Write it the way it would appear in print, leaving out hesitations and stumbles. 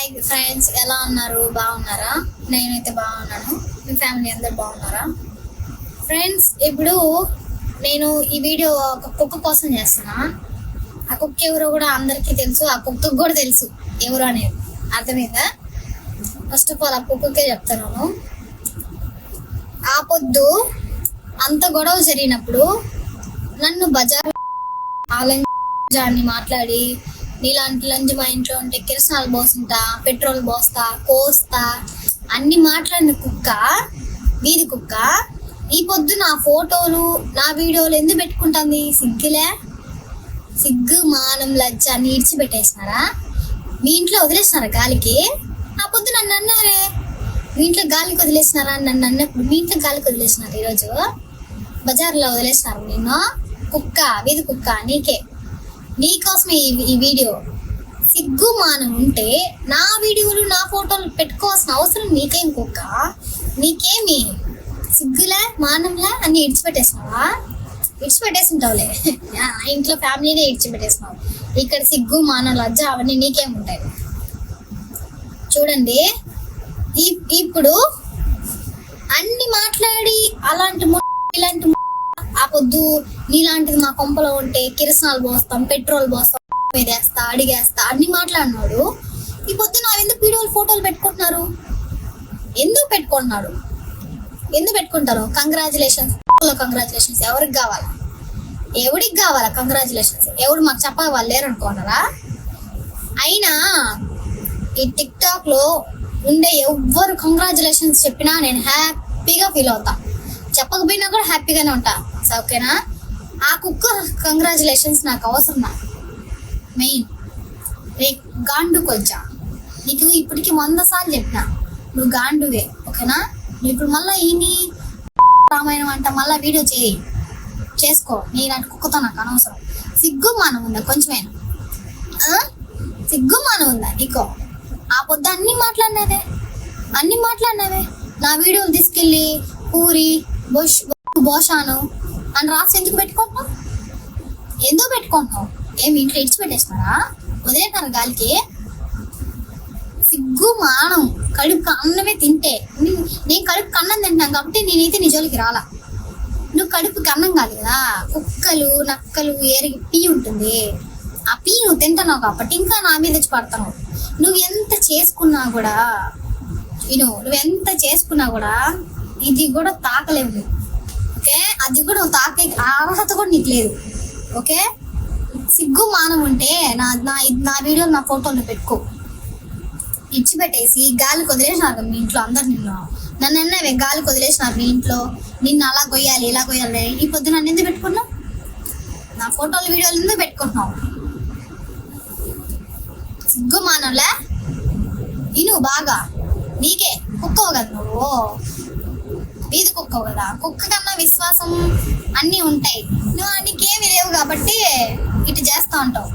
Hi friends, ఎలా ఉన్నారు? బాగున్నారా? నేనైతే బాగున్నాను. మీ ఫ్యామిలీ అందరు బాగున్నారా? ఫ్రెండ్స్, ఇప్పుడు నేను ఈ వీడియో ఒక కుక్క కోసం చేస్తున్నా. ఆ కుక్క ఎవరో కూడా అందరికీ తెలుసు, ఆ కుక్కకు కూడా తెలుసు ఎవరు అనేది. అర్థమైందా? ఫస్ట్ ఆఫ్ ఆల్ ఆ కుక్కకే చెప్తున్నాను. ఆ పొద్దు అంత గొడవ జరిగినప్పుడు నన్ను బజార్ ఆలంజాన్ని మాట్లాడి, నీలాంటి లంజి మా ఇంట్లో ఉంటే కిరసనాలు పోసుంటా, పెట్రోల్ పోస్తా, కోస్తా అన్ని మాట్లాడిన కుక్క, వీధి కుక్క, ఈ పొద్దు నా ఫోటోలు నా వీడియోలు ఎందుకు పెట్టుకుంటుంది? సిగ్గులే? సిగ్గు మానం లజ్జ అన్ని ఇడిచిపెట్టేసినారా? మీ ఇంట్లో వదిలేసినారా గాలికి? ఆ పొద్దు నన్ను అన్నారే, మీ ఇంట్లో గాలికి వదిలేసినారా అని నన్ను అన్నప్పుడు, మీ ఇంట్లో గాలికి వదిలేసినారు ఈరోజు బజార్లో వదిలేసినారు నేను. కుక్క, వీధి కుక్క, నీకోసమే ఈ వీడియో. సిగ్గు మానం ఉంటే నా వీడియోలు నా ఫోటోలు పెట్టుకోవాల్సిన అవసరం నీకేం కుక్క? నీకేమి సిగ్గులే మానంలే అన్ని ఇడిచిపెట్టేసినావా? ఇడిచిపెట్టేసింటావులే, ఇంట్లో ఫ్యామిలీనే ఇడిచిపెట్టేసినావు. ఇక్కడ సిగ్గు మానం లజ్జ అవన్నీ నీకేముంటాయి? చూడండి, ఇప్పుడు అన్ని మాట్లాడి అలాంటి ఇలాంటి ఆ పొద్దు నీలాంటిది మా కొంపలో ఉంటే కిరసనాలు పోస్తాం, పెట్రోల్ పోస్తాం, వేస్తా, అడిగేస్తా అన్ని మాట్లాడినాడు. ఈ పొద్దు నా ఎందుకు వీడియోలు ఫోటోలు పెట్టుకుంటున్నారు? ఎందుకు పెట్టుకుంటున్నాడు? ఎందుకు పెట్టుకుంటారు? కంగ్రాచులేషన్స్ ఎవరికి కావాలా? ఎవడికి కావాలా కంగ్రాచులేషన్స్? ఎవడు మాకు చెప్పాలి, వాళ్ళు లేరనుకున్నారా? అయినా ఈ టిక్ టాక్ లో ఉండే ఎవ్వరు కంగ్రాచులేషన్స్ చెప్పినా నేను హ్యాపీగా ఫీల్ అవుతా, చెప్పకపోయినా కూడా హ్యాపీగానే ఉంటా. ఓకేనా? ఆ కుక్క కంగ్రాచులేషన్స్ నాకు అవసరం. మెయిన్ గాండు కొంచెం నీకు ఇప్పటికి 100 సార్లు చెప్పిన, నువ్వు గాండువే. ఓకేనా? నువ్వు ఇప్పుడు మళ్ళీ ఈని రామాయణం అంట మళ్ళీ వీడియో చేసుకో. నీలాంటి కుక్కతో నాకు అనవసరం. సిగ్గు మానం ఉందా కొంచెమైనా? సిగ్గు మానం ఉందా నీకో? ఆ పొద్దు అన్ని మాట్లాడినావే నా వీడియోలు తీసుకెళ్ళి పూరి బోషాను అని రాసి ఎందుకు పెట్టుకుంటున్నావు? ఏమి ఇంట్లో ఇడిచిపెట్టేస్తున్నారా? వదిలేతారు గాలికి? సిగ్గు మానం. కడుపు అన్నమే తింటే, నేను కడుపుకి అన్నం తింటాను కాబట్టి నేనైతే నీ జోలికి రాలా. నువ్వు కడుపుకి అన్నం కాదు కదా, కుక్కలు నక్కలు ఏరికి పీ ఉంటుంది, ఆ పీ నువ్వు తింటున్నావు కాబట్టి ఇంకా నా మీద వచ్చి పడతావు. నువ్వు ఎంత చేసుకున్నా కూడా ఇది కూడా తాకలేవు. ఓకే? అది కూడా నువ్వు తాకే అర్హత కూడా నీకు లేదు. ఓకే? సిగ్గు మానం ఉంటే నా వీడియోలు నా ఫోటోలు పెట్టుకో. ఇచ్చిపెట్టేసి గాలికి వదిలేసినారు మీ ఇంట్లో అందరు. నన్ను అన్నవే గాలికి వదిలేసినారు మీ ఇంట్లో, నిన్ను అలా కొయ్యాలి ఇలా కొయ్యాలి. ఈ పొద్దు నన్ను ఎందుకు పెట్టుకున్నావు? నా ఫోటోలు వీడియోలు ఎందుకు పెట్టుకుంటున్నావు? సిగ్గు మానంలే? నువ్వు బాగా నీకే కుక్కవు కదా, నువ్వు వీధి కుక్కవు కదా. కుక్క కన్నా విశ్వాసం అన్నీ ఉంటాయి, నువ్వు నీకేమి లేవు కాబట్టి ఇటు చేస్తా ఉంటావు.